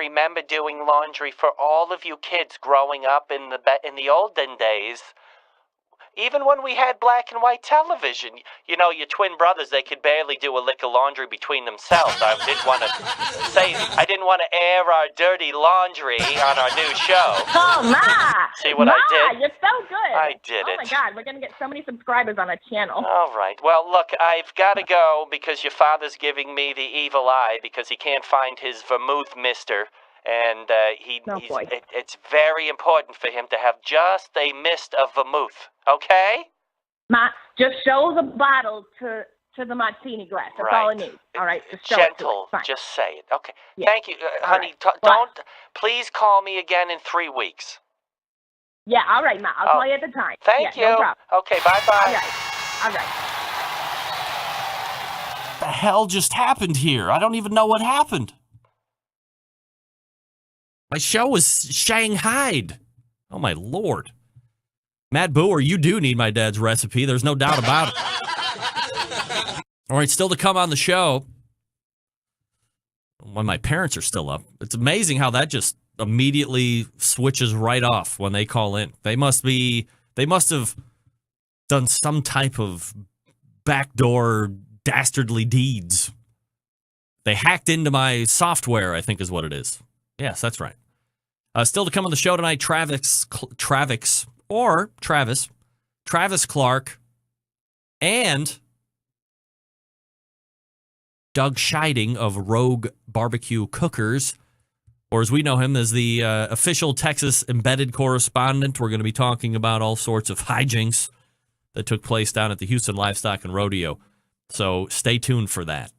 remember doing laundry for all of you kids growing up in the olden days. Even when we had black and white television, you know, your twin brothers, they could barely do a lick of laundry between themselves. I didn't want to air our dirty laundry on our new show. Oh, Ma! See what I did? You're so good. I did it. Oh, my God. We're going to get so many subscribers on our channel. All right. Well, look, I've got to go because your father's giving me the evil eye because he can't find his vermouth mister. And it's very important for him to have just a mist of vermouth, okay? Ma, just show the bottle to the martini glass. That's all I need. All right, just show gentle. It to it. Just say it. Okay. Yeah. Thank you, honey. Right. Please call me again in 3 weeks. Yeah. All right, Ma. I'll call you at the time. Thank you. No problem. Okay. Bye. All right. The hell just happened here? I don't even know what happened. My show was shanghaied. Oh, my Lord. Matt Boer, you do need my dad's recipe. There's no doubt about it. All right, still to come on the show. When my parents are still up. It's amazing how that just immediately switches right off when they call in. They must have done some type of backdoor dastardly deeds. They hacked into my software, I think is what it is. Yes, that's right. Still to come on the show tonight, Travis Clark, and Doug Scheiding of Rogue Barbecue Cookers, or as we know him as the official Texas embedded correspondent. We're going to be talking about all sorts of hijinks that took place down at the Houston Livestock and Rodeo. So stay tuned for that.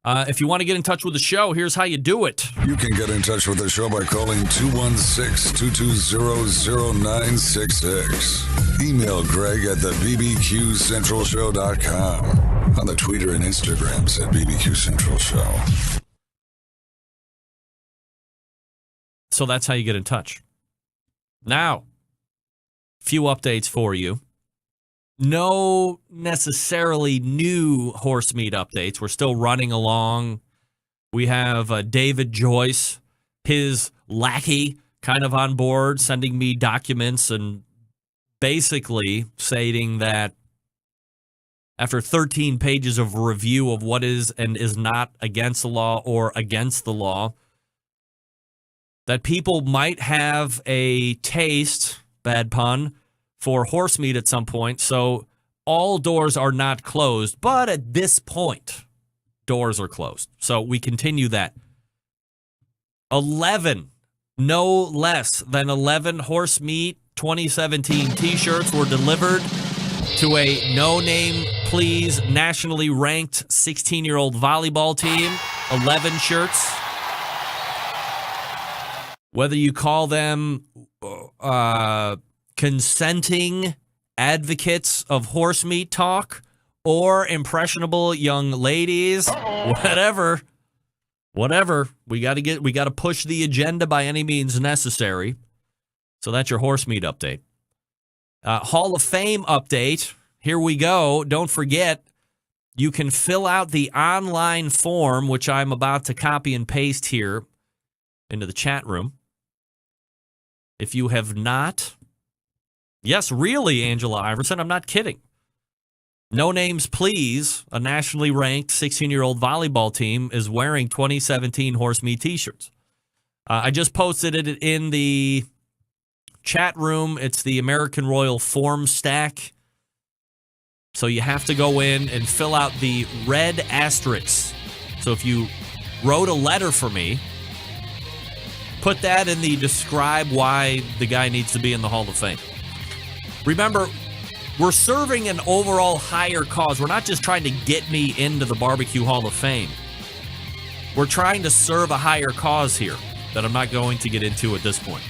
If you want to get in touch with the show, here's how you do it. You can get in touch with the show by calling 216-220-0966. Email Greg at the BBQCentralShow.com. On the Twitter and Instagrams at BBQ Central Show. So that's how you get in touch. Now, few updates for you. No necessarily new horse meat updates. We're still running along. We have David Joyce, his lackey, kind of on board, sending me documents and basically stating that after 13 pages of review of what is and is not against the law or against the law, that people might have a taste, bad pun, for horse meat at some point, so all doors are not closed. But at this point, doors are closed. So we continue that. 11, no less than 11 horse meat 2017 T-shirts were delivered to a no-name, please, nationally ranked 16-year-old volleyball team. 11 shirts. Whether you call them consenting advocates of horse meat talk or impressionable young ladies, whatever, we got to push the agenda by any means necessary. So that's your horse meat update. Hall of Fame update. Here we go. Don't forget, you can fill out the online form, which I'm about to copy and paste here into the chat room. If you have not, yes, really, Angela Iverson, I'm not kidding. No Names Please, a nationally ranked 16-year-old volleyball team, is wearing 2017 horse meat T-shirts. I just posted it in the chat room. It's the American Royal form stack. So you have to go in and fill out the red asterisks. So if you wrote a letter for me, put that in the describe why the guy needs to be in the Hall of Fame. Remember, we're serving an overall higher cause. We're not just trying to get me into the Barbecue Hall of Fame. We're trying to serve a higher cause here that I'm not going to get into at this point.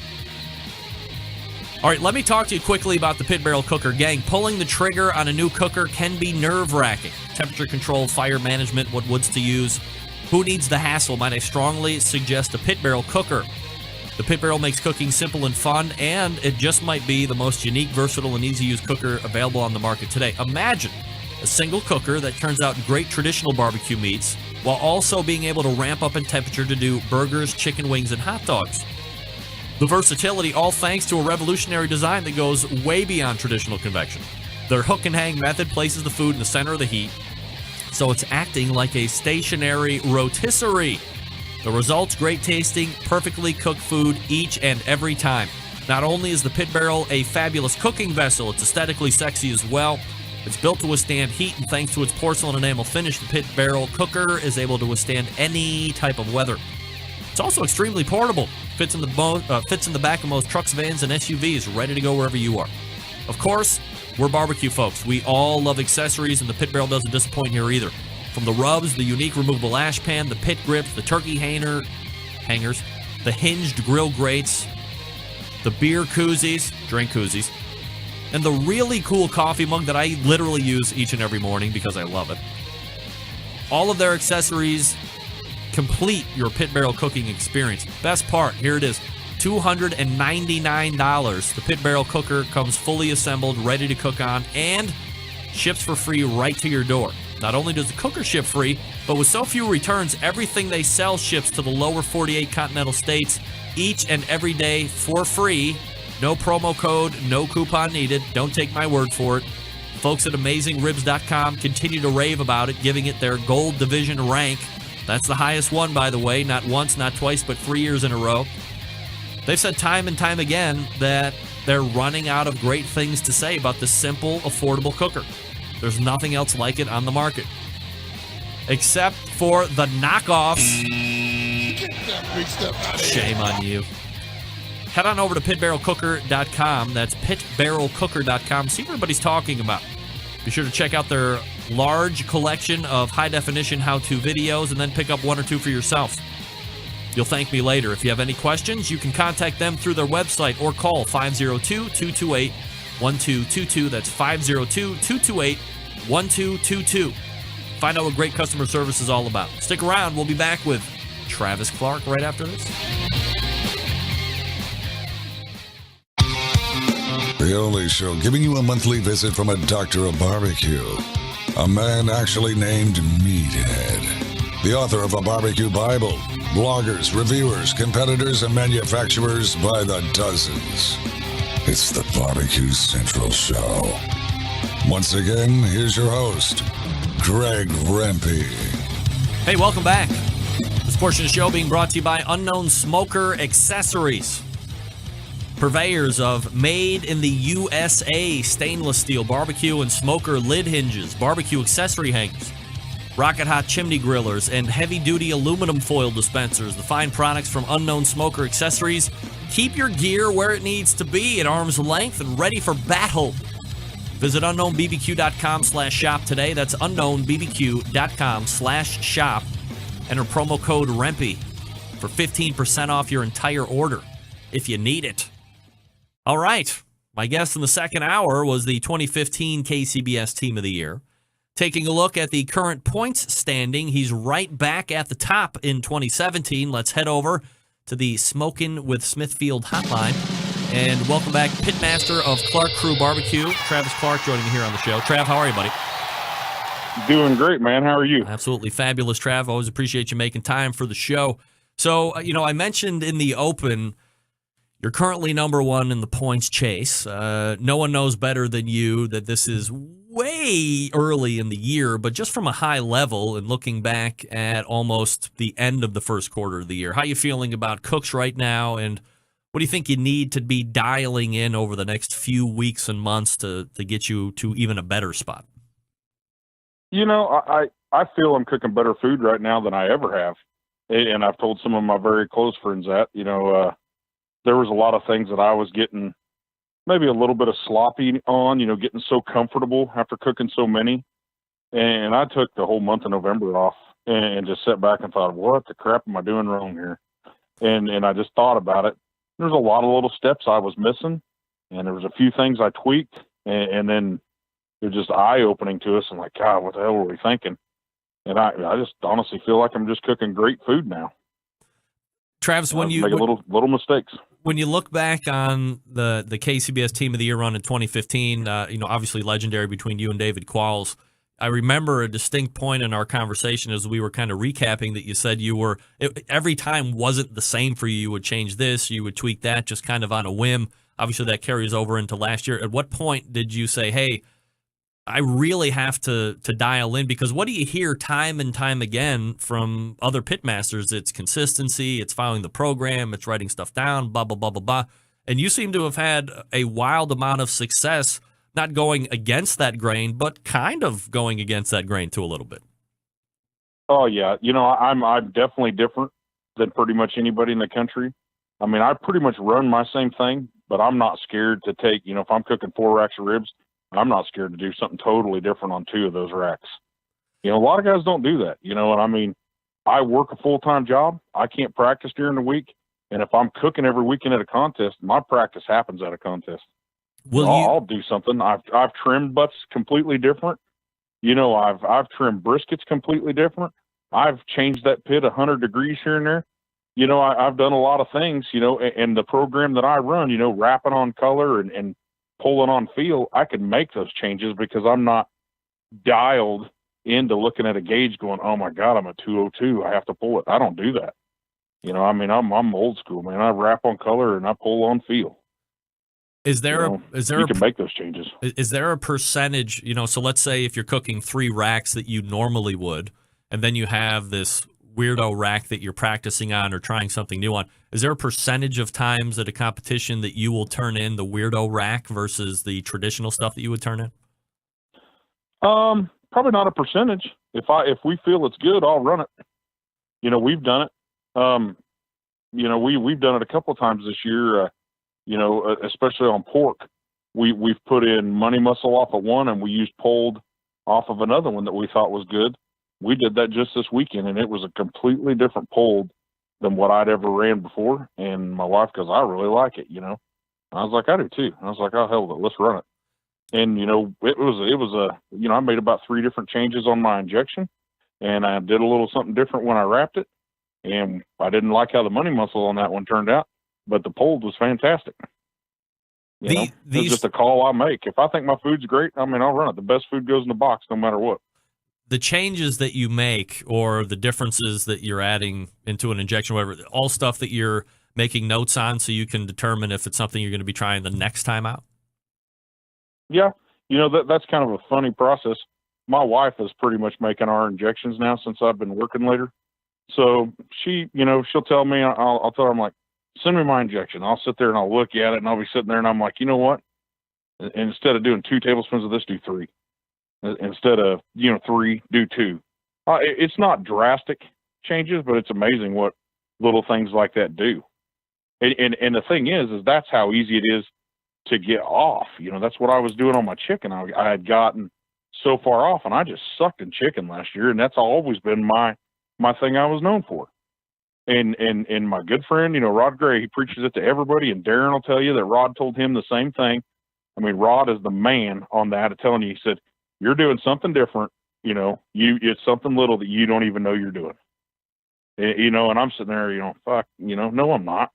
All right, let me talk to you quickly about the Pit Barrel Cooker. Gang, pulling the trigger on a new cooker can be nerve-wracking. Temperature control, fire management, what woods to use. Who needs the hassle? Might I strongly suggest a Pit Barrel Cooker. The Pit Barrel makes cooking simple and fun, and it just might be the most unique, versatile, and easy-to-use cooker available on the market today. Imagine a single cooker that turns out great traditional barbecue meats while also being able to ramp up in temperature to do burgers, chicken wings, and hot dogs. The versatility, all thanks to a revolutionary design that goes way beyond traditional convection. Their hook and hang method places the food in the center of the heat, so it's acting like a stationary rotisserie. The result's great tasting, perfectly cooked food each and every time. Not only is the pit barrel a fabulous cooking vessel, it's aesthetically sexy as well. It's built to withstand heat, and thanks to its porcelain enamel finish, the pit barrel cooker is able to withstand any type of weather. It's also extremely portable. Fits in the back of most trucks, vans, and SUVs, ready to go wherever you are. Of course, we're barbecue folks. We all love accessories, and the pit barrel doesn't disappoint here either. From the rubs, the unique removable ash pan, the pit grips, the turkey hangers, the hinged grill grates, the beer koozies, drink koozies, and the really cool coffee mug that I literally use each and every morning because I love it. All of their accessories complete your pit barrel cooking experience. Best part, here it is, $299. The pit barrel cooker comes fully assembled, ready to cook on, and ships for free right to your door. Not only does the cooker ship free, but with so few returns, everything they sell ships to the lower 48 continental states each and every day for free. No promo code, no coupon needed. Don't take my word for it. Folks at AmazingRibs.com continue to rave about it, giving it their Gold Division rank. That's the highest one, by the way, not once, not twice, but 3 years in a row. They've said time and time again that they're running out of great things to say about this simple, affordable cooker. There's nothing else like it on the market. Except for the knockoffs. Shame on you. Head on over to pitbarrelcooker.com. That's pitbarrelcooker.com. See what everybody's talking about. Be sure to check out their large collection of high-definition how-to videos and then pick up one or two for yourself. You'll thank me later. If you have any questions, you can contact them through their website or call 502-228-1222. That's 502-228-1222. Find out what great customer service is all about. Stick around. We'll be back with Travis Clark right after this. The only show giving you a monthly visit from a doctor of barbecue. A man actually named Meathead. The author of a barbecue Bible. Bloggers, reviewers, competitors, and manufacturers by the dozens. It's the Barbecue Central Show. Once again, here's your host, Greg Rempe. Hey, welcome back. This portion of the show being brought to you by Unknown Smoker Accessories. Purveyors of made in the USA stainless steel barbecue and smoker lid hinges, barbecue accessory hangers, rocket hot chimney grillers, and heavy-duty aluminum foil dispensers. The fine products from Unknown Smoker Accessories keep your gear where it needs to be at arm's length and ready for battle. Visit unknownbbq.com/shop today. That's unknownbbq.com/shop. Enter promo code REMPE for 15% off your entire order if you need it. All right. My guest in the second hour was the 2015 KCBS Team of the Year. Taking a look at the current points standing, he's right back at the top in 2017. Let's head over to the Smokin' with Smithfield hotline and welcome back Pitmaster of Clark Crew Barbecue, Travis Clark, joining me here on the show. Trav, how are you, buddy? Doing great, man. How are you? Absolutely fabulous, Trav. Always appreciate you making time for the show. So, I mentioned in the open, you're currently number one in the points chase. No one knows better than you that this is way early in the year, but just from a high level and looking back at almost the end of the first quarter of the year, how are you feeling about cooks right now, and what do you think you need to be dialing in over the next few weeks and months to get you to even a better spot? I feel I'm cooking better food right now than I ever have. And I've told some of my very close friends that, there was a lot of things that I was getting maybe a little bit of sloppy on, getting so comfortable after cooking so many. And I took the whole month of November off and just sat back and thought, what the crap am I doing wrong here? And I just thought about it. There's a lot of little steps I was missing, and there was a few things I tweaked, and then they're just eye-opening to us. I'm like, God, what the hell were we thinking? And I just honestly feel like I'm just cooking great food now. Travis, when you make little mistakes. When you look back on the KCBS Team of the Year run in 2015, obviously legendary between you and David Qualls, I remember a distinct point in our conversation as we were kind of recapping that you said every time wasn't the same for you. You would change this, you would tweak that, just kind of on a whim. Obviously, that carries over into last year. At what point did you say, hey, I really have to dial in? Because what do you hear time and time again from other pitmasters? It's consistency, it's following the program, it's writing stuff down, blah, blah, blah, blah, blah. And you seem to have had a wild amount of success, not going against that grain, but kind of going against that grain too a little bit. Oh, yeah. I'm definitely different than pretty much anybody in the country. I mean, I pretty much run my same thing, but I'm not scared to take, if I'm cooking 4 racks of ribs, I'm not scared to do something totally different on 2 of those racks. A lot of guys don't do that, and I mean, I work a full-time job. I can't practice during the week. And if I'm cooking every weekend at a contest, my practice happens at a contest. I'll do something. I've trimmed butts completely different. I've trimmed briskets completely different. I've changed that pit 100 degrees here and there. I've done a lot of things, and the program that I run, wrapping on color and pulling on feel, I can make those changes because I'm not dialed into looking at a gauge going, oh my God, I'm a 202. I have to pull it. I don't do that. I mean, I'm old school, man. I wrap on color and I pull on feel. You can make those changes. Is there a percentage, so let's say if you're cooking 3 racks that you normally would, and then you have this weirdo rack that you're practicing on or trying something new on, is there a percentage of times at a competition that you will turn in the weirdo rack versus the traditional stuff that you would turn in? Probably not a percentage. If we feel it's good, I'll run it. We've done it. We've done it a couple of times this year, especially on pork. We've put in money muscle off of one and we used pulled off of another one that we thought was good. We did that just this weekend and it was a completely different pulled than what I'd ever ran before. And my wife goes, I really like it, I was like, I do too. I was like, oh, hell with it, let's run it. And, I made about 3 different changes on my injection and I did a little something different when I wrapped it. And I didn't like how the money muscle on that one turned out, but the pulled was fantastic. It's just a call I make. If I think my food's great, I mean, I'll run it. The best food goes in the box no matter what. The changes that you make or the differences that you're adding into an injection, whatever, all stuff that you're making notes on so you can determine if it's something you're going to be trying the next time out? Yeah. That's kind of a funny process. My wife is pretty much making our injections now since I've been working later. So she, she'll tell me, I'll tell her, I'm like, send me my injection. I'll sit there and I'll look at it and I'll be sitting there and I'm like, you know what? Instead of doing 2 tablespoons of this, do 3. Instead of, 3, do 2. It's not drastic changes, but it's amazing what little things like that do. And the thing is that's how easy it is to get off. That's what I was doing on my chicken. I had gotten so far off and I just sucked in chicken last year. And that's always been my thing I was known for. And my good friend, Rod Gray, he preaches it to everybody. And Darren will tell you that Rod told him the same thing. I mean, Rod is the man on that, telling you, he said, you're doing something different. It's something little that you don't even know you're doing. And I'm sitting there, fuck, no, I'm not,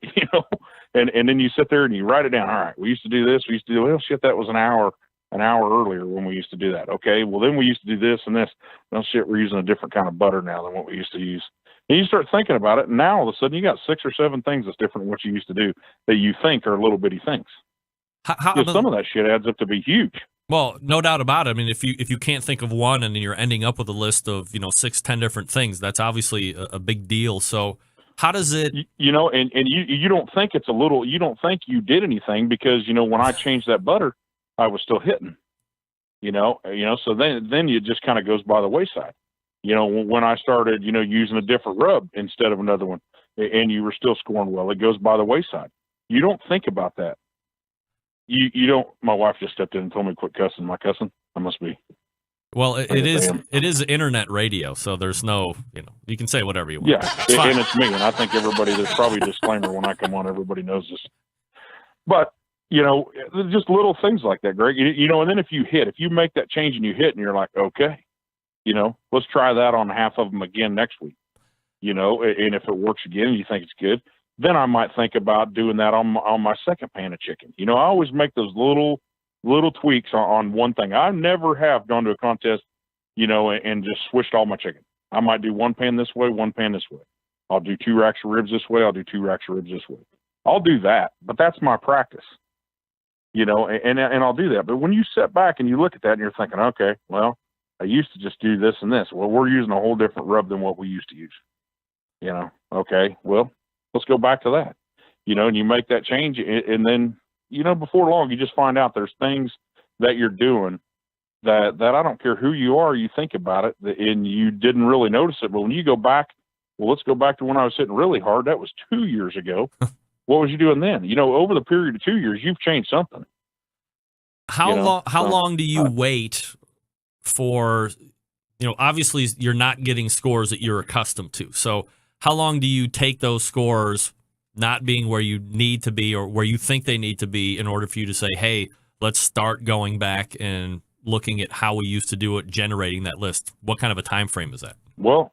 and then you sit there and you write it down. All right, we used to do this. We used to do, well, shit, that was an hour earlier when we used to do that. Okay. Well, then we used to do this and this. Well, shit, we're using a different kind of butter now than what we used to use. And you start thinking about it. And now all of a sudden you got 6 or 7 things that's different than what you used to do that you think are little bitty things. Some of that shit adds up to be huge. Well, no doubt about it. I mean, if you can't think of one and you're ending up with a list of, 6, 10 different things, that's obviously a big deal. So how does it, and you don't think it's a little, you don't think you did anything because, when I changed that butter, I was still hitting, so then it just kind of goes by the wayside. When I started, using a different rub instead of another one and you were still scoring well, it goes by the wayside. You don't think about that. You don't, my wife just stepped in and told me to quit cussing. Am I cussing? I must be. Well, it is internet radio, so there's no, you can say whatever you want. Yeah, and it's me, and I think everybody, there's probably a disclaimer when I come on, everybody knows this. But, just little things like that, Greg. And then if you make that change and you hit and you're like, okay, let's try that on half of them again next week, and if it works again and you think it's good, then I might think about doing that on my second pan of chicken. I always make those little tweaks on one thing. I never have gone to a contest and just switched all my chicken. I might do one pan this way, one pan this way. I'll do 2 racks of ribs this way. I'll do 2 racks of ribs this way. I'll do that, but that's my practice, and I'll do that. But when you sit back and you look at that and you're thinking, okay, well, I used to just do this and this. Well, we're using a whole different rub than what we used to use. Okay, well, let's go back to that, and you make that change. And then, before long, you just find out there's things that you're doing that I don't care who you are, you think about it and you didn't really notice it. But when you go back, well, let's go back to when I was hitting really hard. That was 2 years ago. What was you doing then? Over the period of 2 years, you've changed something. How long do you wait for, obviously you're not getting scores that you're accustomed to. So how long do you take those scores not being where you need to be or where you think they need to be in order for you to say, hey, let's start going back and looking at how we used to do it, generating that list? What kind of a time frame is that? Well,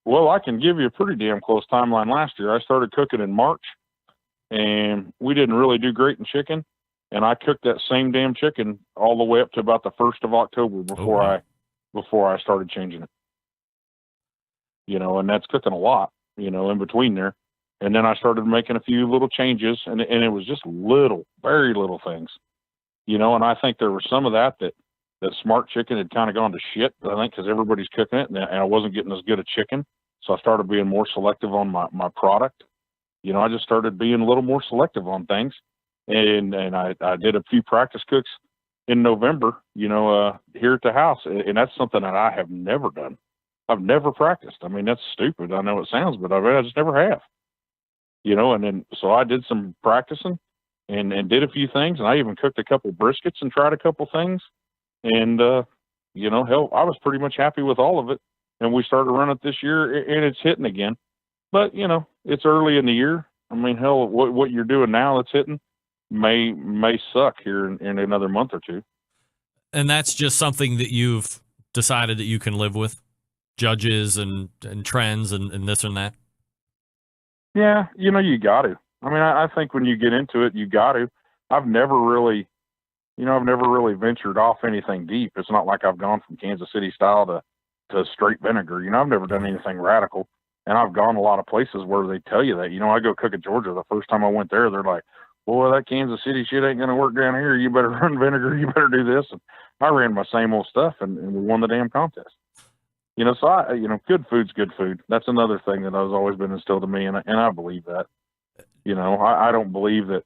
I can give you a pretty damn close timeline. Last year, I started cooking in March, and we didn't really do great in chicken. And I cooked that same damn chicken all the way up to about the 1st of October before I started changing it. And that's cooking a lot, in between there. And then I started making a few little changes, and it was just very little things, and I think there was some of that Smart Chicken had kind of gone to shit, I think, because everybody's cooking it, and I wasn't getting as good a chicken. So I started being more selective on my product. I just started being a little more selective on things. And I did a few practice cooks in November, here at the house. And that's something that I have never done. I've never practiced. I mean, that's stupid. I know it sounds, but I just never have. And then so I did some practicing and did a few things. And I even cooked a couple briskets and tried a couple things. And, hell, I was pretty much happy with all of it. And we started running it this year, and it's hitting again. But, it's early in the year. I mean, hell, what you're doing now that's hitting may suck here in another month or two. And that's just something that you've decided that you can live with? Judges and trends and this and that? Yeah, you got to. I mean, I think when you get into it, you got to. I've never really ventured off anything deep. It's not like I've gone from Kansas City style to straight vinegar. I've never done anything radical. And I've gone a lot of places where they tell you that. I go cook in Georgia. The first time I went there, they're like, boy, that Kansas City shit ain't going to work down here. You better run vinegar. You better do this. And I ran my same old stuff, and we won the damn contest. So good food's good food. That's another thing that has always been instilled in me, and I believe that. I don't believe that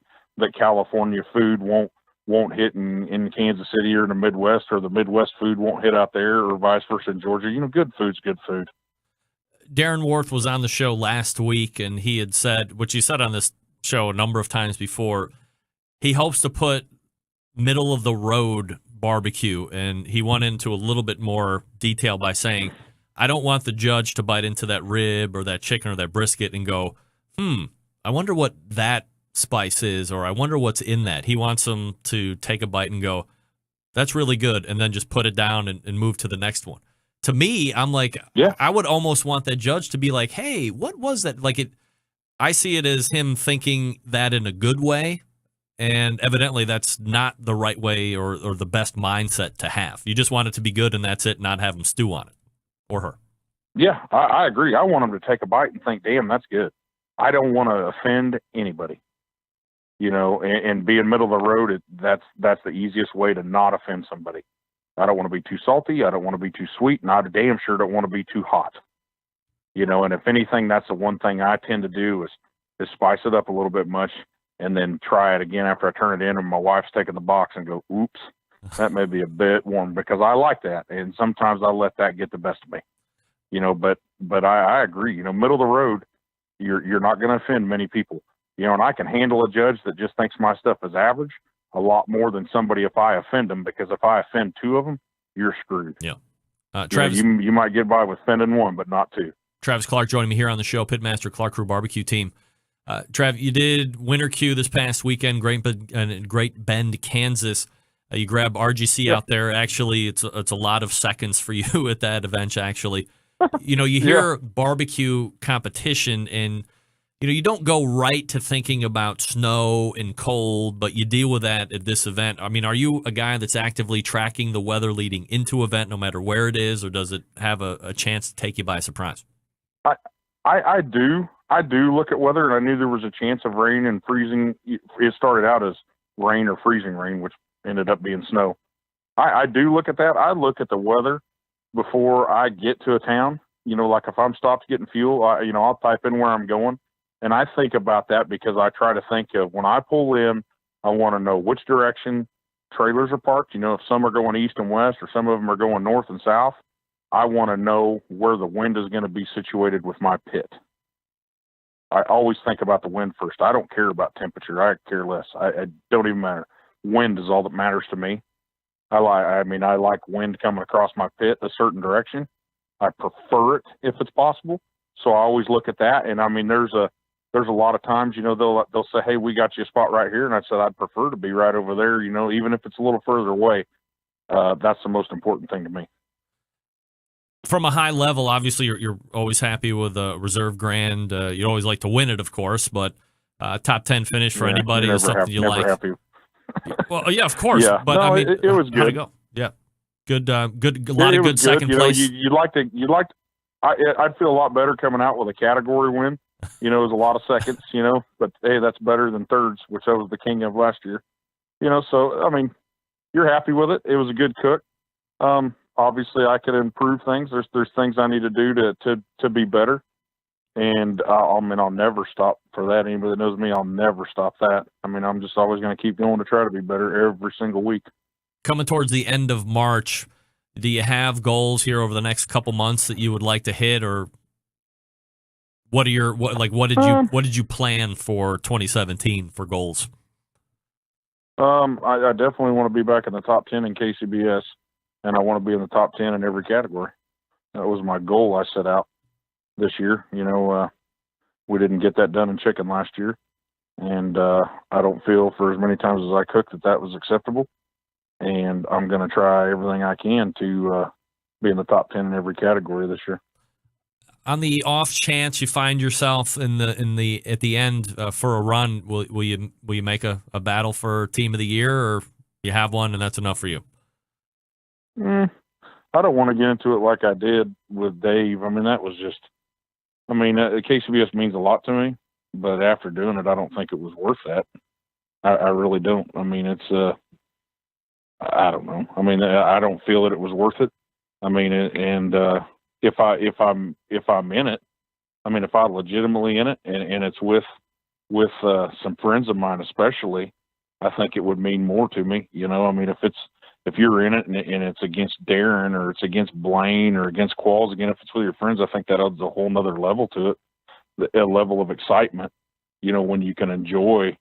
California food won't hit in Kansas City or in the Midwest, or the Midwest food won't hit out there, or vice versa in Georgia. Good food's good food. Darren Worth was on the show last week, and he had said, which he said on this show a number of times before, he hopes to put middle of the road barbecue, and he went into a little bit more detail by saying, I don't want the judge to bite into that rib or that chicken or that brisket and go, I wonder what that spice is, or I wonder what's in that. He wants them to take a bite and go, that's really good, and then just put it down and move to the next one. To me, I'm like, yeah. I would almost want that judge to be like, hey, what was that? I see it as him thinking that in a good way, and evidently that's not the right way or the best mindset to have. You just want it to be good, and that's it, not have him stew on it, or her. Yeah, I agree. I want him to take a bite and think, damn, that's good. I don't want to offend anybody. And being middle of the road, that's the easiest way to not offend somebody. I don't want to be too salty. I don't want to be too sweet. And I damn sure don't want to be too hot. And if anything, that's the one thing I tend to do is spice it up a little bit much and then try it again after I turn it in and my wife's taking the box and go, oops, that may be a bit warm, because I like that. And sometimes I let that get the best of me, but I agree, middle of the road, you're not going to offend many people, and I can handle a judge that just thinks my stuff is average a lot more than somebody if I offend them, because if I offend two of them, you're screwed. Yeah. Travis, you might get by with offending one, but not two. Travis Clark joining me here on the show, Pitmaster Clark Crew Barbecue Team. Trav, you did Winter Q this past weekend, Great Bend, Kansas. You grabbed RGC out there. Actually, it's a lot of seconds for you at that event, actually. You hear barbecue competition, and you don't go right to thinking about snow and cold, but you deal with that at this event. I mean, are you a guy that's actively tracking the weather leading into event, no matter where it is, or does it have a chance to take you by surprise? I do. I do look at weather, and I knew there was a chance of rain and freezing. It started out as rain or freezing rain, which ended up being snow. I do look at that. I look at the weather before I get to a town. Like if I'm stopped getting fuel, I'll type in where I'm going. And I think about that because I try to think of when I pull in, I want to know which direction trailers are parked. If some are going east and west or some of them are going north and south, I want to know where the wind is going to be situated with my pit. I always think about the wind first. I don't care about temperature. I care less. I don't even matter. Wind is all that matters to me. I like wind coming across my pit a certain direction. I prefer it if it's possible. So I always look at that. And there's a lot of times, they'll say, hey, we got you a spot right here. And I said, I'd prefer to be right over there, even if it's a little further away. That's the most important thing to me. From a high level, obviously, you're always happy with a reserve grand. You always like to win it, of course, but top 10 finish for anybody is something you like. Happy. Well, yeah, of course. Yeah. But no, I mean, it was good. How'd it go? Yeah, good. A lot of good second place. I'd feel a lot better coming out with a category win. It was a lot of seconds. But hey, that's better than thirds, which I was the king of last year. So I mean, you're happy with it. It was a good cook. Obviously, I could improve things. There's things I need to do to be better. And I'll never stop for that. Anybody that knows me, I'll never stop that. I'm just always going to keep going to try to be better every single week. Coming towards the end of March, do you have goals here over the next couple months that you would like to hit, or what did you plan for 2017 for goals? I definitely want to be back in the top 10 in KCBS, and I want to be in the top 10 in every category. That was my goal I set out this year. We didn't get that done in chicken last year, and I don't feel for as many times as I cooked that was acceptable. And I'm going to try everything I can to be in the top 10 in every category this year. On the off chance you find yourself at the end for a run, will you make a battle for team of the year, or you have one and that's enough for you? I don't want to get into it like I did with Dave. That was just. KCBS means a lot to me, but after doing it, I don't think it was worth that. I really don't. It's. I don't know. I don't feel that it was worth it. If I'm in it, if I'm legitimately in it, and it's with some friends of mine, especially, I think it would mean more to me. If you're in it and it's against Darren or it's against Blaine or against Qualls, again, if it's with your friends, I think that adds a whole nother level to it, a level of excitement. When you can enjoy,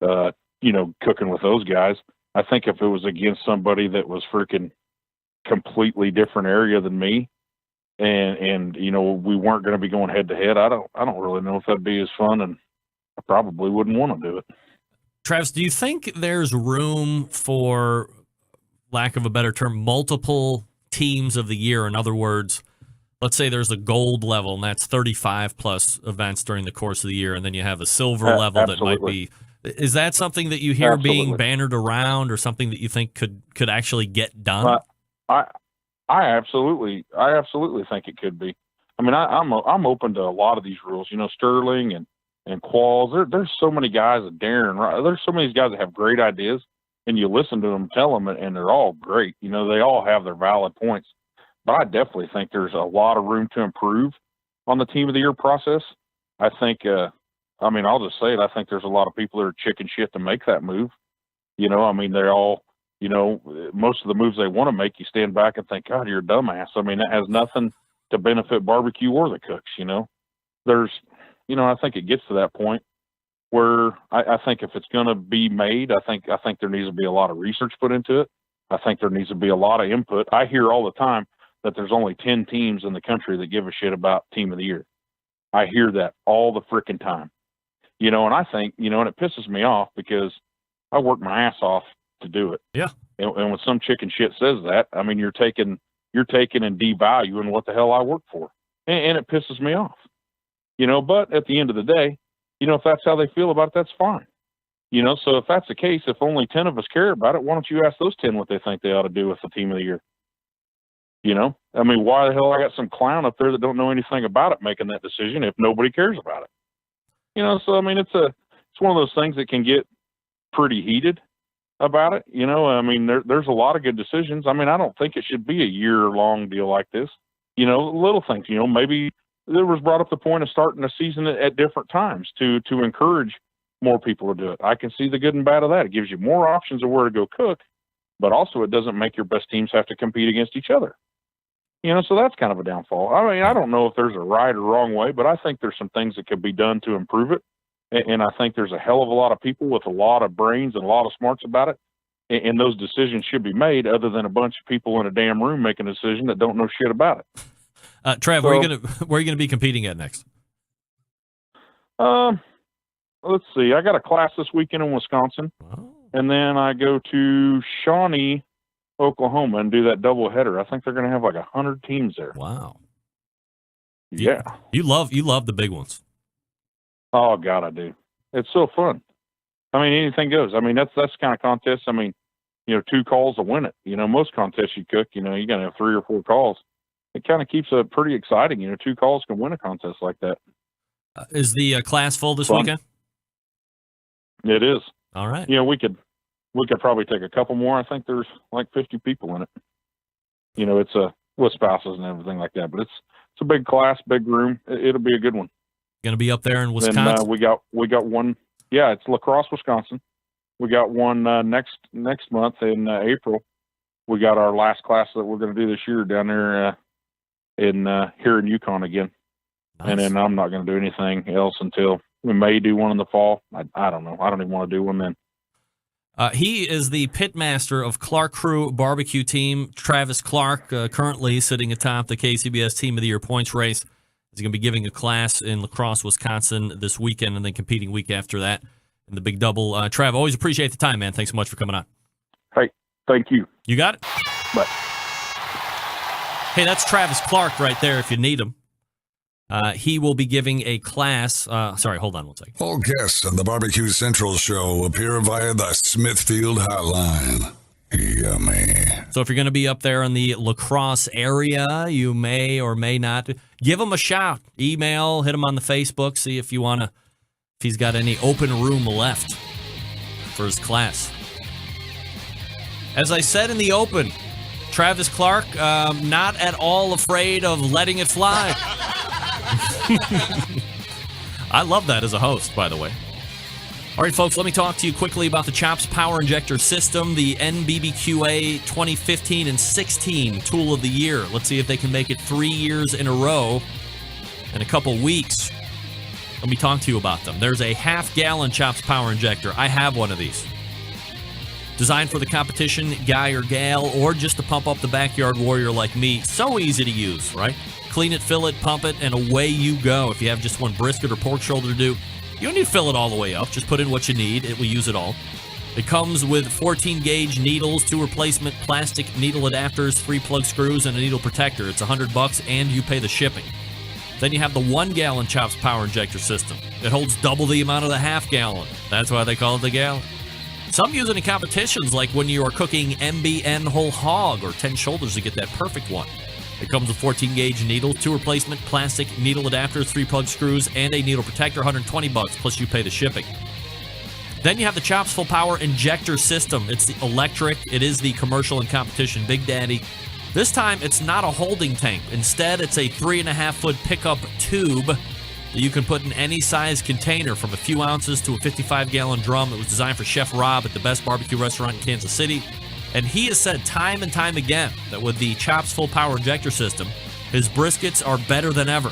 cooking with those guys. I think if it was against somebody that was freaking completely different area than me, and we weren't going to be going head to head, I don't really know if that'd be as fun, and I probably wouldn't want to do it. Travis, do you think there's room for, lack of a better term, multiple teams of the year? In other words, let's say there's a gold level, and that's 35 plus events during the course of the year, and then you have a silver level that might be. Is that something that you hear being bannered around, or something that you think could actually get done? I absolutely think it could be. I'm open to a lot of these rules. Sterling and Qualls. There's so many guys, Darren. Right? There's so many guys that have great ideas, and you listen to them tell them, and they're all great. They all have their valid points. But I definitely think there's a lot of room to improve on the team of the year process. I think. I'll just say it. I think there's a lot of people that are chicken shit to make that move. They're all, most of the moves they want to make, you stand back and think, God, you're a dumbass. That has nothing to benefit barbecue or the cooks. There's, I think it gets to that point where I think if it's going to be made, I think there needs to be a lot of research put into it. I think there needs to be a lot of input. I hear all the time that there's only 10 teams in the country that give a shit about team of the year. I hear that all the freaking time. And I think, and it pisses me off because I work my ass off to do it. Yeah. And when some chicken shit says that, you're taking and devaluing what the hell I work for. And it pisses me off. But at the end of the day, if that's how they feel about it, that's fine. So if that's the case, if only 10 of us care about it, why don't you ask those 10 what they think they ought to do with the team of the year? Why the hell I got some clown up there that don't know anything about it making that decision if nobody cares about it? So it's one of those things that can get pretty heated about it. There's a lot of good decisions. I don't think it should be a year-long deal like this. Little things. Maybe there was brought up the point of starting a season at different times to encourage more people to do it. I can see the good and bad of that. It gives you more options of where to go cook, but also it doesn't make your best teams have to compete against each other. So that's kind of a downfall. I don't know if there's a right or wrong way, but I think there's some things that could be done to improve it. And I think there's a hell of a lot of people with a lot of brains and a lot of smarts about it. And those decisions should be made other than a bunch of people in a damn room making a decision that don't know shit about it. Trav, where are you gonna be competing at next? Let's see. I got a class this weekend in Wisconsin, and then I go to Shawnee, Oklahoma, and do that double header. I think they're going to have like 100 teams there. Wow. Yeah. You love the big ones. Oh God, I do. It's so fun. Anything goes. That's the kind of contest. 2 calls will win it. Most contests you cook, you're going to have 3 or 4 calls. It kind of keeps it pretty exciting. 2 calls can win a contest like that. Is the class full this weekend? It is. All right. We could probably take a couple more. I think there's like 50 people in it. It's with spouses and everything like that. But it's a big class, big room. It'll be a good one. Going to be up there in Wisconsin. And we got one. Yeah, it's La Crosse, Wisconsin. We got one next month in April. We got our last class that we're going to do this year down there here in Yukon again. Nice. And then I'm not going to do anything else until we may do one in the fall. I don't know. I don't even want to do one then. He is the pitmaster of Clark Crew Barbecue Team. Travis Clark, currently sitting atop the KCBS Team of the Year points race. He's going to be giving a class in La Crosse, Wisconsin this weekend, and then competing week after that in the big double. Trav, always appreciate the time, man. Thanks so much for coming on. Hey, thank you. You got it? Bye. Hey, that's Travis Clark right there if you need him. He will be giving a class. Sorry, hold on one second. All guests on the Barbecue Central show appear via the Smithfield Hotline. Yummy. So if you're going to be up there in the La Crosse area, you may or may not give him a shout. Email, hit him on the Facebook, see if you want to, if he's got any open room left for his class. As I said in the open, Travis Clark, not at all afraid of letting it fly. I love that as a host, by the way. All right, folks, let me talk to you quickly about the Chops Power Injector System, the NBBQA 2015 and 16 Tool of the Year. Let's see if they can make it 3 years in a row in a couple weeks. Let me talk to you about them. There's a half-gallon Chops Power Injector. I have one of these. Designed for the competition guy or gal, or just to pump up the backyard warrior like me. So easy to use, right? Clean it, fill it, pump it, and away you go. If you have just one brisket or pork shoulder to do, you don't need to fill it all the way up. Just put in what you need. It will use it all. It comes with 14-gauge needles, 2 replacement plastic needle adapters, 3 plug screws, and a needle protector. It's $100, and you pay the shipping. Then you have the 1-gallon Chops Power Injector System. It holds double the amount of the half-gallon. That's why they call it the gallon. Some use it in competitions, like when you are cooking MBN whole hog or 10 shoulders to get that perfect one. It comes with 14-gauge needles, 2 replacement plastic needle adapters, 3 plug screws, and a needle protector, $120, plus you pay the shipping. Then you have the Chops Full Power Injector System. It's the electric. It is the commercial and competition Big Daddy. This time, it's not a holding tank. Instead, it's a 3.5-foot pickup tube that you can put in any size container, from a few ounces to a 55-gallon drum. It was designed for Chef Rob at the best barbecue restaurant in Kansas City. And he has said time and time again that with the Chops Full Power Injector System, his briskets are better than ever.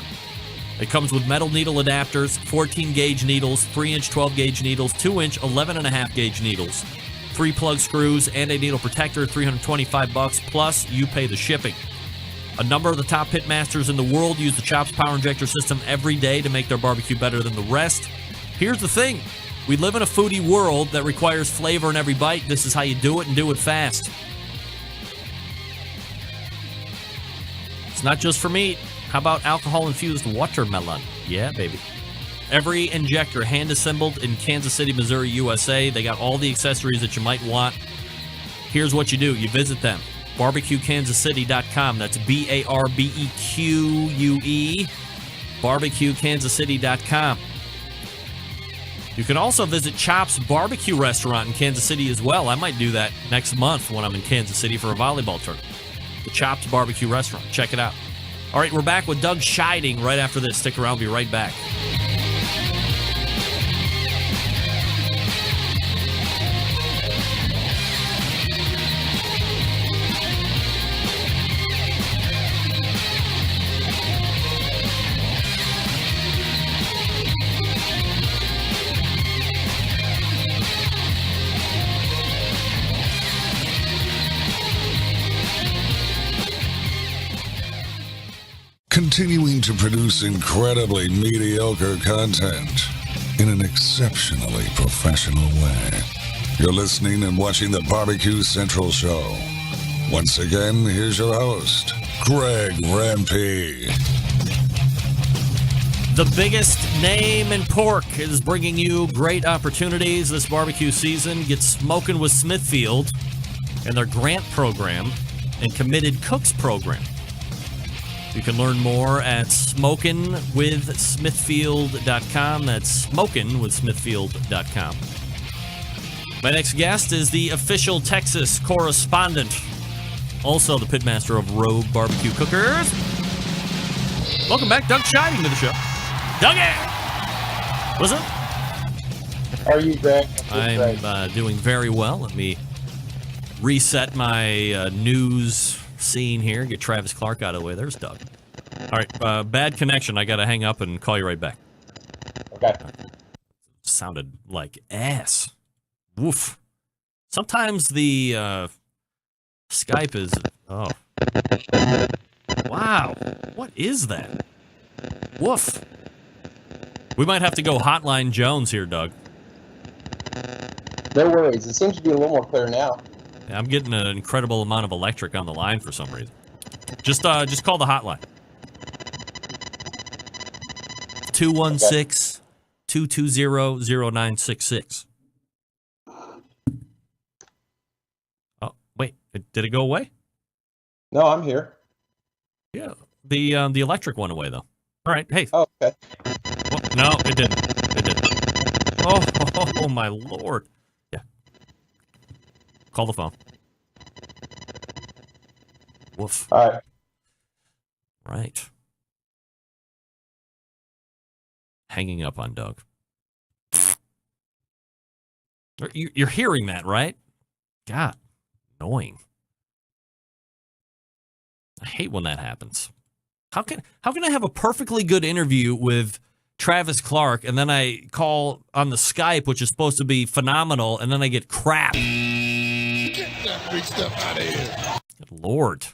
It comes with metal needle adapters, 14-gauge needles, 3-inch 12-gauge needles, 2-inch 11.5-gauge needles, 3 plug screws, and a needle protector, $325, plus you pay the shipping. A number of the top pit masters in the world use the Chops Power Injector System every day to make their barbecue better than the rest. Here's the thing. We live in a foodie world that requires flavor in every bite. This is how you do it, and do it fast. It's not just for meat. How about alcohol-infused watermelon? Yeah, baby. Every injector hand-assembled in Kansas City, Missouri, USA. They got all the accessories that you might want. Here's what you do. You visit them. BBQKansasCity.com. That's BARBEQUE. BBQKansasCity.com. You can also visit Chop's Barbecue Restaurant in Kansas City as well. I might do that next month when I'm in Kansas City for a volleyball tournament. The Chop's Barbecue Restaurant. Check it out. All right, we're back with Doug Scheiding right after this. Stick around. We'll be right back. Continuing to produce incredibly mediocre content in an exceptionally professional way. You're listening and watching the Barbecue Central Show. Once again, here's your host, Greg Rempe. The biggest name in pork is bringing you great opportunities this barbecue season. Get smoking with Smithfield and their grant program and committed cooks program. You can learn more at smokinwithsmithfield.com. That's smokinwithsmithfield.com. My next guest is the official Texas correspondent, also the pitmaster of Rogue Barbecue Cookers. Welcome back, Doug Scheiding, to the show. Dougie! What's up? How are you, Greg? I'm doing very well. Let me reset my news scene here. Get Travis Clark out of the way. There's Doug. All right, bad connection. I got to hang up and call you right back. Okay. Sounded like ass. Woof. Sometimes the Skype is... Oh. Wow. What is that? Woof. We might have to go Hotline Jones here, Doug. No worries. It seems to be a little more clear now. I'm getting an incredible amount of electric on the line for some reason. Just call the hotline. 216-220-0966. Oh, wait. Did it go away? No, I'm here. Yeah. The electric went away, though. All right. Hey. Oh, okay. Well, no, it didn't. It didn't. Oh, my Lord. Yeah. Call the phone. Woof. All right. Right. Hanging up on Doug. You're hearing that, right? God, annoying. I hate when that happens. How can I have a perfectly good interview with Travis Clark and then I call on the Skype, which is supposed to be phenomenal, and then I get crap? Get that big stuff out of here. Good Lord.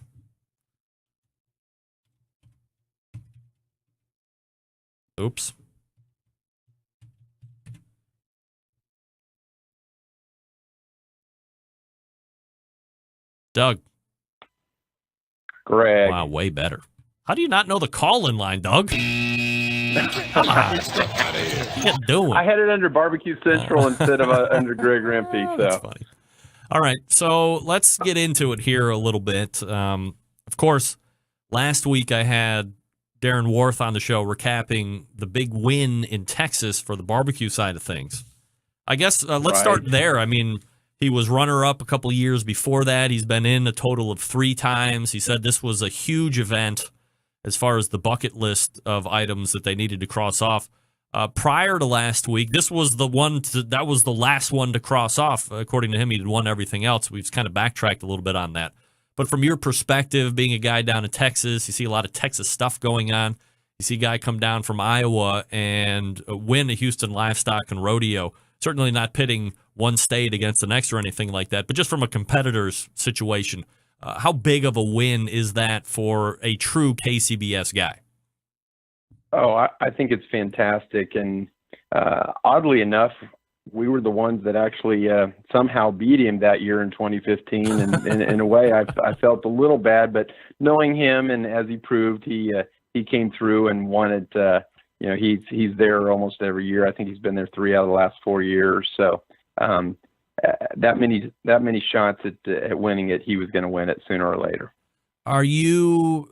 Oops. Doug. Greg. Wow, way better. How do you not know the call-in line, Doug? Come on. What you doing? I had it under Barbecue Central instead of under Greg Rempe. So that's funny. All right, so let's get into it here a little bit. Of course, last week I had Darren Worth on the show recapping the big win in Texas for the barbecue side of things. I guess let's start there. I mean, he was runner-up a couple years before that. He's been in a total of 3 times. He said this was a huge event as far as the bucket list of items that they needed to cross off. Prior to last week, this was the one that was the last one to cross off. According to him, he'd won everything else. We've kind of backtracked a little bit on that. But from your perspective, being a guy down in Texas, you see a lot of Texas stuff going on. You see a guy come down from Iowa and win a Houston Livestock and Rodeo. Certainly not pitting one state against the next or anything like that, but just from a competitor's situation, how big of a win is that for a true KCBS guy? Oh, I think it's fantastic. And oddly enough, we were the ones that actually somehow beat him that year in 2015. And in a way, I felt a little bad, but knowing him and as he proved, he he came through and wanted. He's there almost every year. I think he's been there 3 out of the last 4 years. So that many shots at winning it, he was going to win it sooner or later. Are you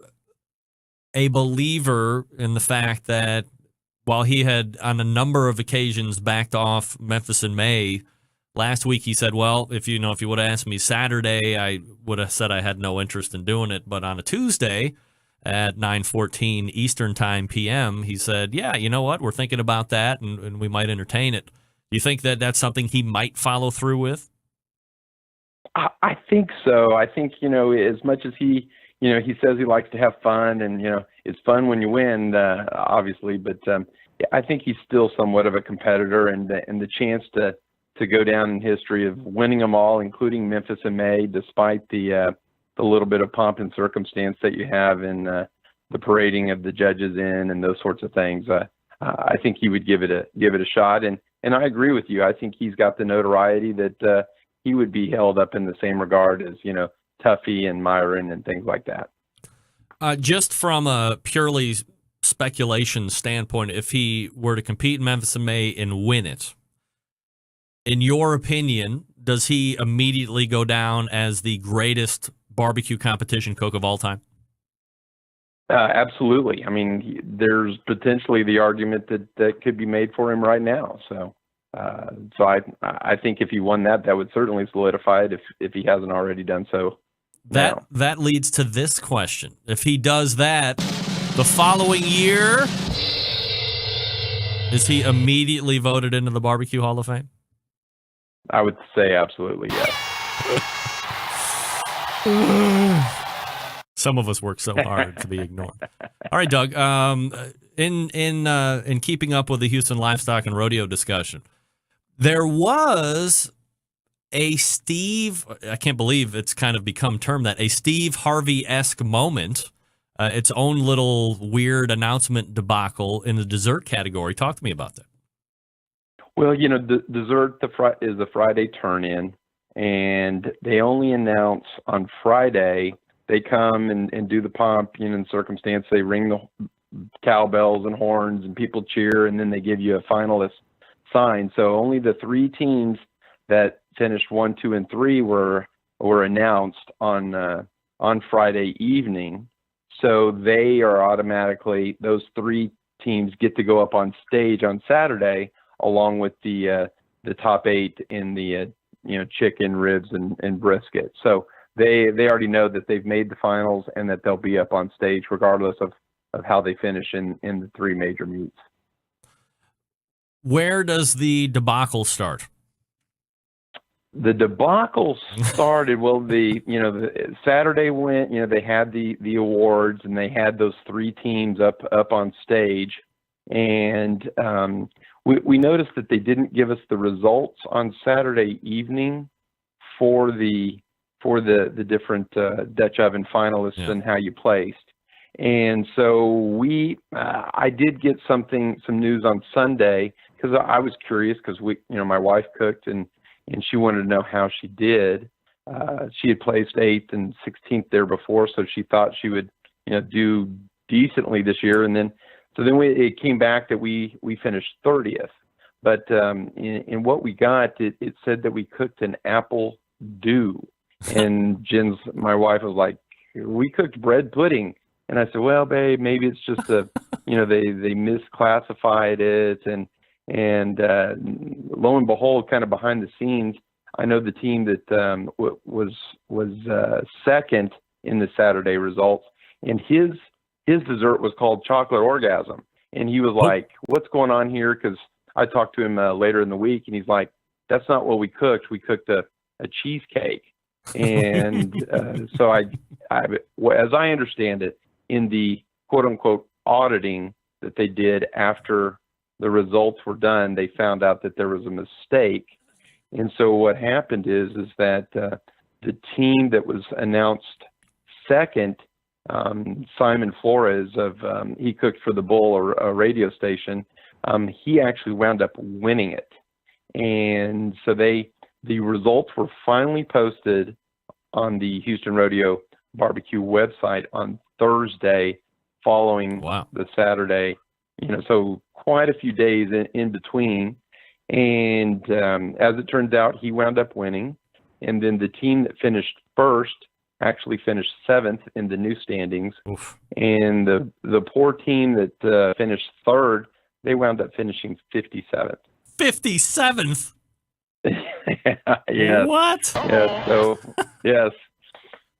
a believer in the fact that while he had on a number of occasions backed off Memphis in May, last week he said, well, if you would have asked me Saturday, I would have said I had no interest in doing it. But on a Tuesday at 9:14 Eastern Time PM, he said, yeah, you know what? We're thinking about that, and we might entertain it. Do you think that that's something he might follow through with? I think so. I think, as much as he says he likes to have fun, and, it's fun when you win, obviously, but I think he's still somewhat of a competitor, and the chance to go down in history of winning them all, including Memphis in May, despite the little bit of pomp and circumstance that you have in the parading of the judges in and those sorts of things. I think he would give it a shot, and I agree with you. I think he's got the notoriety that he would be held up in the same regard as Tuffy and Myron and things like that. Just from a purely speculation standpoint, if he were to compete in Memphis in May and win it, in your opinion, does he immediately go down as the greatest barbecue competition cook of all time? Absolutely. I mean, there's potentially the argument that could be made for him right now. So I think if he won that would certainly solidify it if he hasn't already done so. That leads to this question. If he does that the following year, is he immediately voted into the Barbecue Hall of Fame? I would say absolutely, yes. Some of us work so hard to be ignored. All right, Doug. In keeping up with the Houston livestock and rodeo discussion, there was a Steve. I can't believe it's kind of become termed that, a Steve Harvey-esque moment. Its own little weird announcement debacle in the dessert category. Talk to me about that. Well, the dessert is a Friday turn-in, and they only announce on Friday. They come and do the pomp, and circumstance. They ring the cowbells and horns, and people cheer, and then they give you a finalist sign. So only the 3 teams that finished 1, 2, and 3 were announced on Friday evening. So they are automatically, those 3 teams get to go up on stage on Saturday, along with the top 8 in the chicken, ribs, and brisket. So they already know that they've made the finals and that they'll be up on stage regardless of how they finish in the 3 major meets. Where does the debacle start? The debacle started, well, the Saturday went, they had the awards, and they had those 3 teams up on stage, and we noticed that they didn't give us the results on Saturday evening for the different Dutch oven finalists and how you placed. And so I did get some news on Sunday, because I was curious, because my wife cooked and she wanted to know how she did. She had placed 8th and 16th there before, so she thought she would do decently this year. And then it came back that we finished 30th. But in what we got, it said that we cooked an apple dew. And my wife was like, we cooked bread pudding. And I said, well, babe, maybe it's just they misclassified it. And lo and behold, kind of behind the scenes, I know the team that was second in the Saturday results, and his dessert was called Chocolate Orgasm. And he was like, what's going on here? Because I talked to him later in the week, and he's like, that's not what we cooked. We cooked a cheesecake. And so as I understand it, in the quote unquote auditing that they did after the results were done, they found out that there was a mistake. And so what happened is that the team that was announced second, Simon Flores he cooked for the Bull, a radio station. He actually wound up winning it. And so the results were finally posted on the Houston Rodeo Barbecue website on Thursday, following Wow. the Saturday. So quite a few days in between. And as it turns out, he wound up winning. And then the team that finished first actually finished 7th in the new standings. Oof. And the poor team that finished 3rd, they wound up finishing 57th. 57th? Yes. What? Yes. So, yes.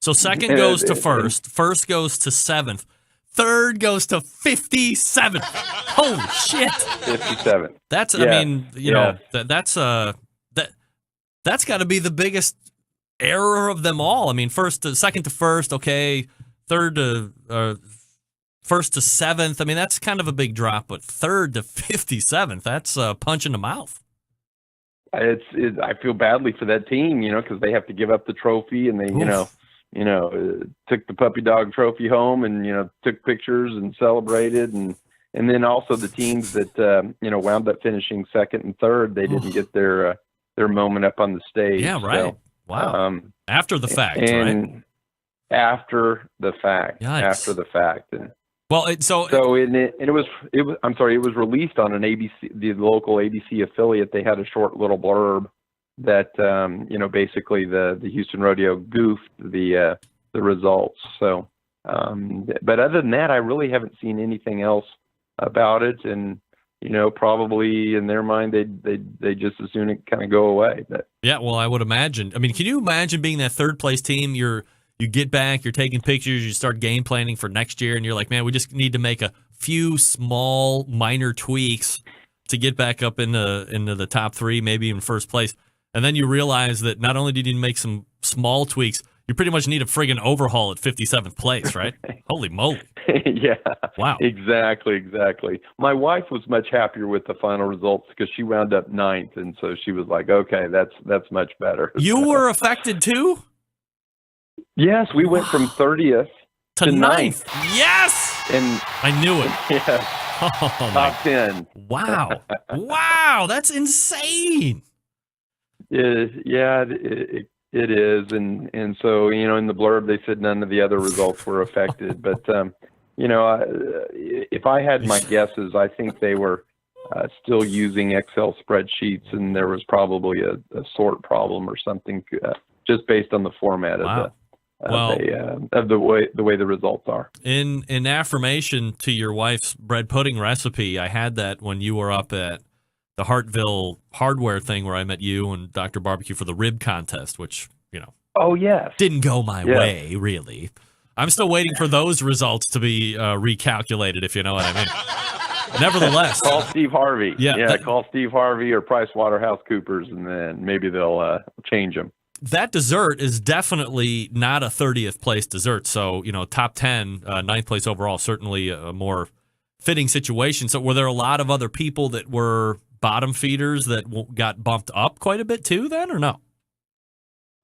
So second goes to first. First goes to 7th. Third goes to 57th. Holy shit. 57th. That's, Yeah. I mean, know, that's got to be the biggest error of them all. I mean, second to first, okay. Third to first to 7th. I mean, that's kind of a big drop, but third to 57th, that's a punch in the mouth. I feel badly for that team, because they have to give up the trophy, and they, took the puppy dog trophy home, and took pictures and celebrated, and then also the teams that wound up finishing 2nd and 3rd, they didn't get their moment up on the stage. Yeah, right. So, wow. After the fact, and right? After the fact. Yikes. After the fact. And well, it was released on an ABC, the local ABC affiliate. They had a short little blurb that basically the Houston Rodeo goofed the results. So, but other than that, I really haven't seen anything else about it. And probably in their mind, they just as soon it kind of go away. But yeah, well, I would imagine. I mean, can you imagine being that third place team? You get back, you're taking pictures, you start game planning for next year, and you're like, man, we just need to make a few small minor tweaks to get back up into the top 3, maybe even first place. And then you realize that not only did you make some small tweaks, you pretty much need a friggin' overhaul at 57th place, right? Holy moly. Yeah. Wow. Exactly. My wife was much happier with the final results because she wound up 9th, and so she was like, okay, that's much better. You were affected too? Yes, we went from 30th to 9th. Yes! And I knew it. Yes. Oh, Top 10. Wow. Wow, that's insane. It is. And so, in the blurb, they said none of the other results were affected. But, if I had my guesses, I think they were still using Excel spreadsheets, and there was probably a sort problem or something just based on the format of the way the results are. In affirmation to your wife's bread pudding recipe, I had that when you were up at the Hartville hardware thing where I met you and Dr. Barbecue for the rib contest, which, oh yes, didn't go my way, really. I'm still waiting for those results to be recalculated, if you know what I mean. Nevertheless, call Steve Harvey. Yeah, call Steve Harvey or PricewaterhouseCoopers, and then maybe they'll change them. That dessert is definitely not a 30th place dessert. So, top 10, 9th place overall, certainly a more fitting situation. So were there a lot of other people that were bottom feeders that got bumped up quite a bit too then, or no?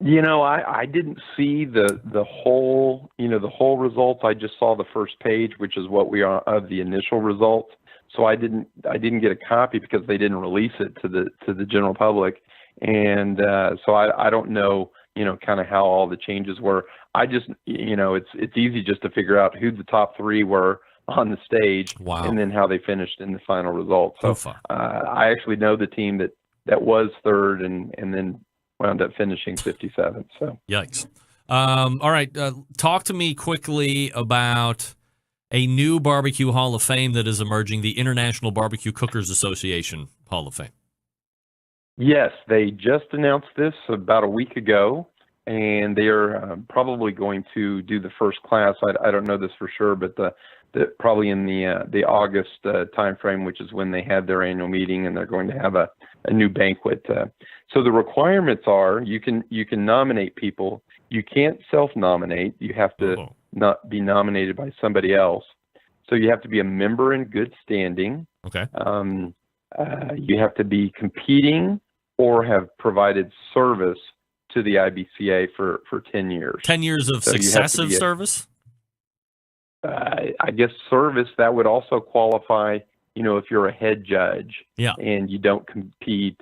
I didn't see the whole, the whole results. I just saw the first page, which is what we are of the initial results. So I didn't get a copy because they didn't release it to the general public. And so I don't know, kind of how all the changes were. I just, it's easy just to figure out who the top 3 were on the stage. Wow. And then how they finished in the final result. So I actually know the team that was 3rd and then wound up finishing 57th. So yikes. All right. Talk to me quickly about a new barbecue Hall of Fame that is emerging, the International Barbecue Cookers Association Hall of Fame. Yes, they just announced this about a week ago, and they are probably going to do the first class. I don't know this for sure, but probably in the August timeframe, which is when they had their annual meeting, and they're going to have a new banquet. So the requirements are you can nominate people. You can't self-nominate. You have to not be nominated by somebody else. So you have to be a member in good standing. Okay. You have to be competing or have provided service to the IBCA for 10 years. 10 years of successive service? I guess service, that would also qualify if you're a head judge and you don't compete,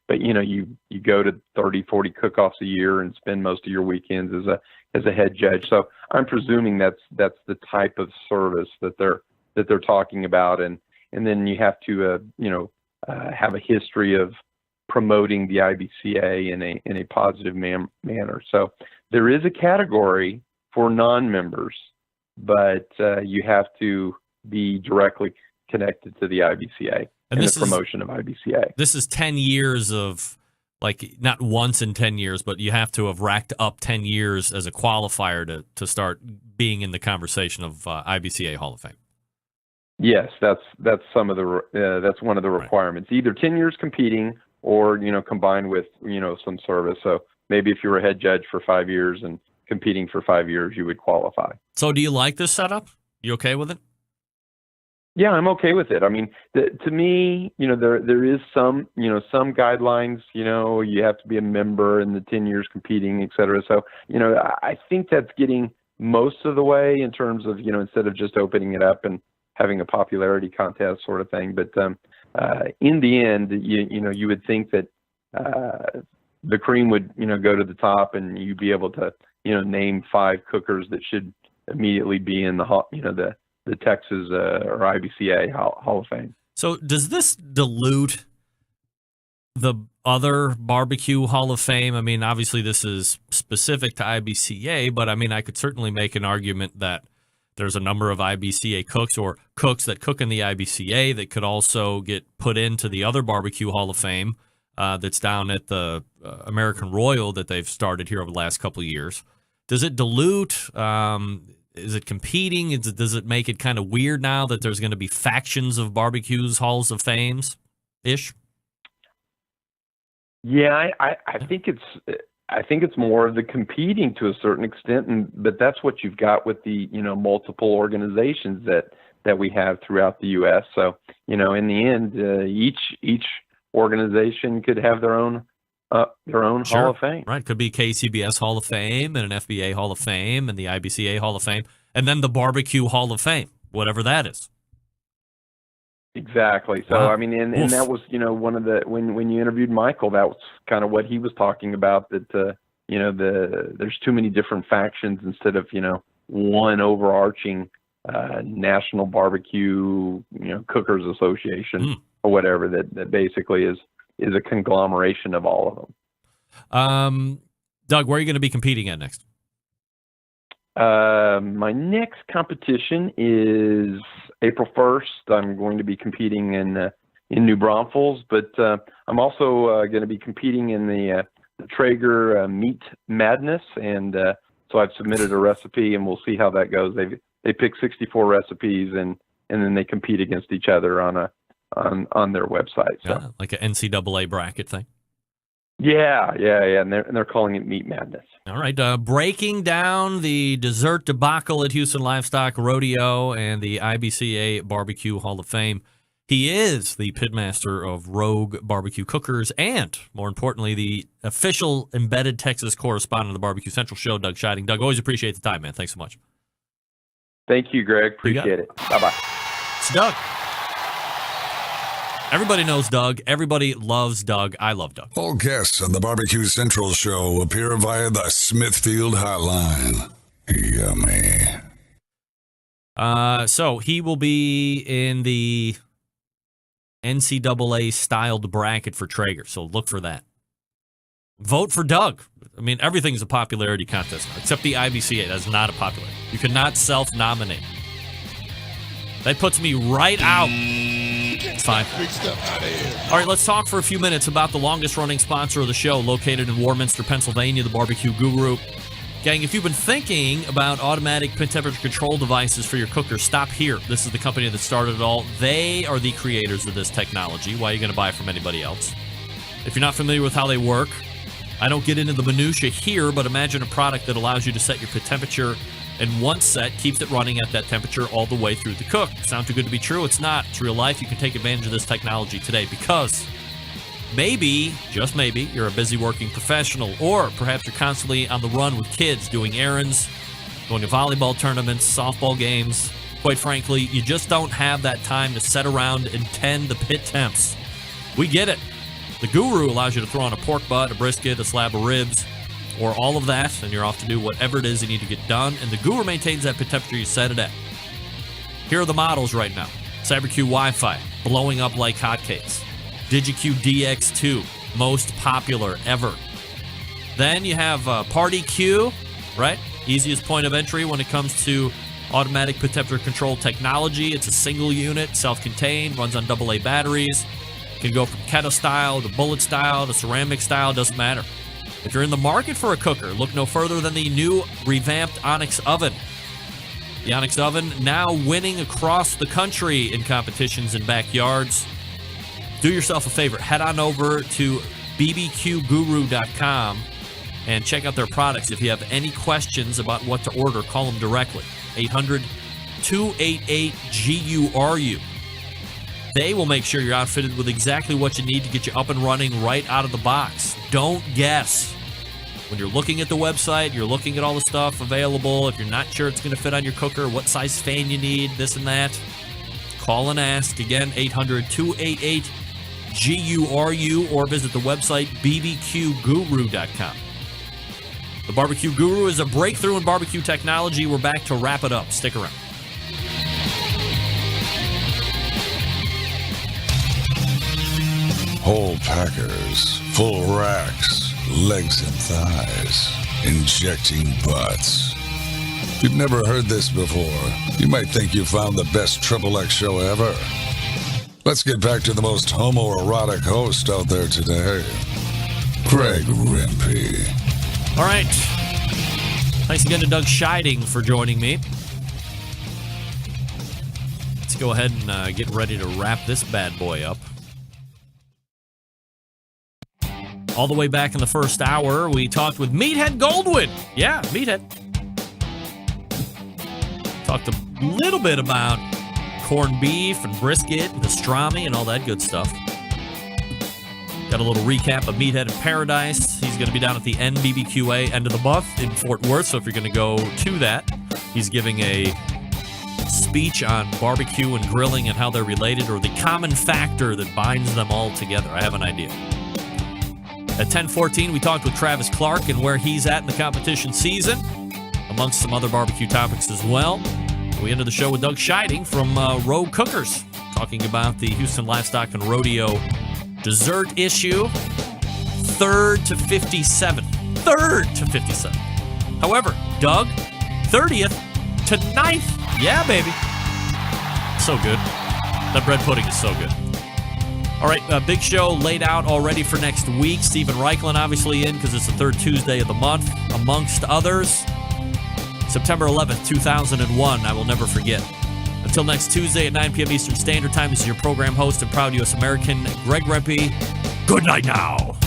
but you go to 30, 40 cook-offs a year and spend most of your weekends as a head judge. So I'm presuming that's the type of service that they're talking about, and then you have to have a history of promoting the IBCA in a positive manner. So there is a category for non-members, but you have to be directly connected to the IBCA and the promotion of IBCA. This is 10 years of, not once in 10 years, but you have to have racked up 10 years as a qualifier to start being in the conversation of IBCA Hall of Fame. Yes, that's some of the that's one of the requirements. Right. Either 10 years competing or combined with some service. So maybe if you were a head judge for 5 years and competing for 5 years, you would qualify. So do you like this setup? You okay with it? Yeah, I'm okay with it. I mean, to me, there is some guidelines. You have to be a member and the 10 years competing, et cetera. So, I think that's getting most of the way in terms of, instead of just opening it up and having a popularity contest sort of thing. But in the end, you would think that the cream would, go to the top, and you'd be able to, name 5 cookers that should immediately be in the Texas or IBCA Hall of Fame. So does this dilute the other barbecue Hall of Fame? I mean, obviously this is specific to IBCA, but I mean, I could certainly make an argument that there's a number of IBCA cooks or cooks that cook in the IBCA that could also get put into the other barbecue Hall of Fame that's down at the American Royal that they've started here over the last couple of years. Does it dilute? Is it competing? Does it make it kind of weird now that there's going to be factions of barbecues Halls of Fames ish? Yeah, I think it's more of the competing to a certain extent, but that's what you've got with the multiple organizations that we have throughout the U.S. So in the end, each organization could have their own Sure. Hall of Fame. Right. Could be KCBS Hall of Fame and an FBA Hall of Fame and the IBCA Hall of Fame and then the Barbecue Hall of Fame, whatever that is. Exactly. So, I mean, and that was, one of the, when you interviewed Michael, that was kind of what he was talking about, that, there's too many different factions instead of, one overarching National Barbecue, Cookers Association or whatever that basically is a conglomeration of all of them. Doug, where are you going to be competing at next? My next competition is April 1st. I'm going to be competing in New Braunfels, but I'm also going to be competing in the Traeger Meat Madness, and so I've submitted a recipe, and we'll see how that goes. They pick 64 recipes, and then they compete against each other on their website. So. Yeah, like an NCAA bracket thing. Yeah, and they're calling it Meat Madness. All right, breaking down the dessert debacle at Houston Livestock Rodeo and the IBCA Barbecue Hall of Fame. He is the pitmaster of Rogue Barbecue Cookers and, more importantly, the official embedded Texas correspondent of the Barbecue Central Show, Doug Scheiding. Doug, always appreciate the time, man. Thanks so much. Thank you, Greg. Appreciate it. Bye-bye. It's Doug. Everybody knows Doug. Everybody loves Doug. I love Doug. All guests on the Barbecue Central Show appear via the Smithfield Hotline. Yummy. So he will be in the NCAA-styled bracket for Traeger, so look for that. Vote for Doug. I mean, everything's a popularity contest now, except the IBCA. That's not a popularity. You cannot self-nominate. That puts me right out. It's fine. All right, let's talk for a few minutes about the longest-running sponsor of the show, located in Warminster, Pennsylvania, the Barbecue Guru. Gang, if you've been thinking about automatic pit temperature control devices for your cooker, stop here. This is the company that started it all. They are the creators of this technology. Why are you going to buy it from anybody else? If you're not familiar with how they work, I don't get into the minutia here, but imagine a product that allows you to set your pit temperature in one set, keeps it running at that temperature all the way through the cook. Sound too good to be true? It's not. It's real life. You can take advantage of this technology today because maybe, just maybe, you're a busy working professional, or perhaps you're constantly on the run with kids, doing errands, going to volleyball tournaments, softball games, Quite frankly, you just don't have that time to sit around and tend the pit temps. We get it. The Guru allows you to throw on a pork butt, a brisket, a slab of ribs, or all of that, and you're off to do whatever it is you need to get done. And the Guru maintains that pit temperature you set it at. Here are the models right now. CyberQ Wi-Fi, blowing up like hotcakes. DigiQ DX2, most popular ever. Then you have Party Q, right? Easiest point of entry when it comes to automatic pit temperature control technology. It's a single unit, self-contained, runs on AA batteries. Can go from kettle style to bullet style to ceramic style, doesn't matter. If you're in the market for a cooker, look no further than the new revamped Onyx Oven. The Onyx Oven now winning across the country in competitions and backyards. Do yourself a favor, head on over to bbqguru.com and check out their products. If you have any questions about what to order, call them directly. 800-288-GURU. They will make sure you're outfitted with exactly what you need to get you up and running right out of the box. Don't guess. When you're looking at the website, you're looking at all the stuff available. If you're not sure it's going to fit on your cooker, what size fan you need, this and that, call and ask. Again, 800-288-GURU, or visit the website bbqguru.com. The Barbecue Guru is a breakthrough in barbecue technology. We're back to wrap it up. Stick around. Whole packers, full racks, legs and thighs, injecting butts. If you've never heard this before, you might think you found the best XXX show ever. Let's get back to the most homoerotic host out there today, Greg Rempe. All right. Thanks again to Doug Scheiding for joining me. Let's go ahead and get ready to wrap this bad boy up. All the way back in the first hour, we talked with Meathead Goldwyn. Yeah, Meathead. Talked a little bit about corned beef and brisket and pastrami and all that good stuff. Got a little recap of Meathead in Paradise. He's going to be down at the NBBQA end of the month in Fort Worth, so if you're going to go to that, he's giving a speech on barbecue and grilling and how they're related, or the common factor that binds them all together. I have an idea. At 10:14, we talked with Travis Clark and where he's at in the competition season, amongst some other barbecue topics as well. We ended the show with Doug Scheiding from Rogue Cookers, talking about the Houston Livestock and Rodeo dessert issue, 3rd to 57th. 3rd to 57th. However, Doug, 30th to 9th. Yeah, baby. So good. That bread pudding is so good. All right, big show laid out already for next week. Stephen Reichlin obviously in because it's the third Tuesday of the month, amongst others. September 11th, 2001, I will never forget. Until next Tuesday at 9 p.m. Eastern Standard Time, this is your program host and proud U.S. American, Greg Rempe. Good night now.